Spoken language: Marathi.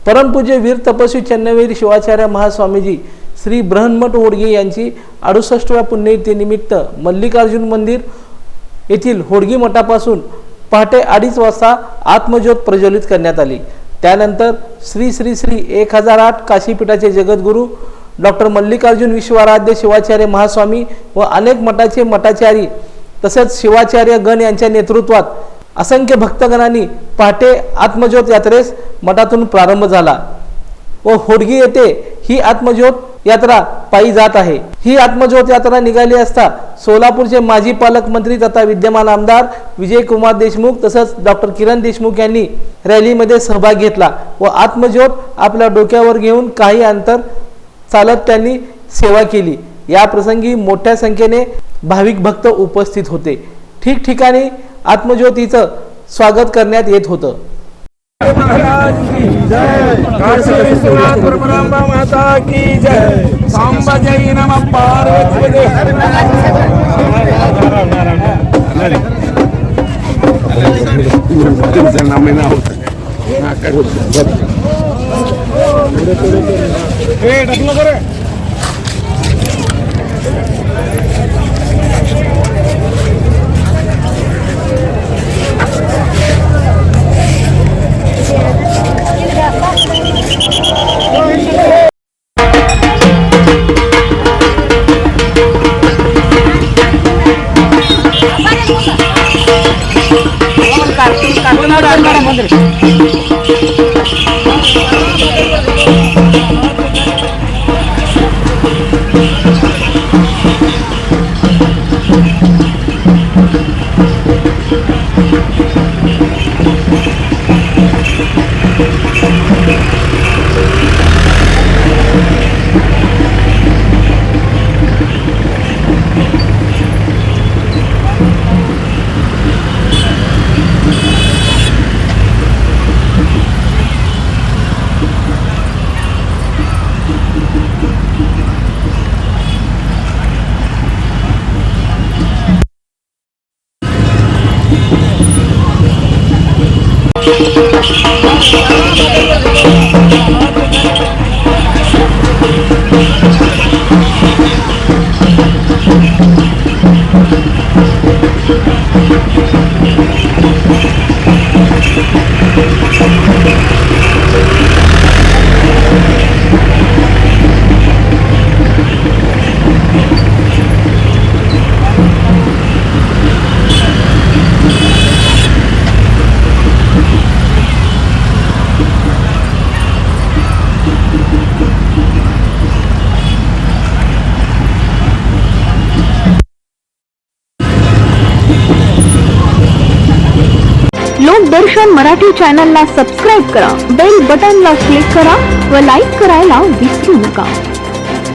परमपूज्य वीर तपस्वी चन्नवीर शिवाचार्य महास्वामीजी श्री बृहन्मठ होडगे यांची 68व्या पुण्यतिथीनिमित्त मल्लिकार्जुन मंदिर येथील होडगी मठापासून पहाटे 2:30 वाजता आत्मज्योत प्रज्वलित करण्यात आली। त्यानंतर श्री श्री श्री 1008 काशीपीठाचे जगद्गुरू डॉक्टर मल्लिकार्जुन विश्वाराध्य शिवाचार्य महास्वामी व अनेक मठाचे मठाचारी तसेच शिवाचार्य गण यांच्या नेतृत्वात असंख्य भक्तगणांनी पहाटे आत्मज्योत यात्रेस मठातून प्रारंभ झाला व होडगी येथे ही आत्मज्योत यात्रा पायी जात आहे। ही आत्मज्योत यात्रा निघाली असता सोलापूरचे माजी पालकमंत्री तथा विद्यमान आमदार विजय कुमार देशमुख तसेच डॉक्टर किरण देशमुख यांनी रॅलीमध्ये सहभाग घेतला व आत्मज्योत आपल्या डोक्यावर घेऊन काही अंतर चालत त्यांनी सेवा केली। या प्रसंगी मोठ्या संख्येने भाविक भक्त उपस्थित होते। ठिकठिकाणी आत्मज्योतीचं स्वागत करण्यात येत होतं। महाराज की जय, काशी विश्वनाथ ब्रह्मरांबा माता की जय, सांबा जय नमः पार्वती लोकदर्शन मराठी चॅनलला सबस्क्राइब करा, बेल बटनला क्लिक करा व लाईक करायला विसरू नका।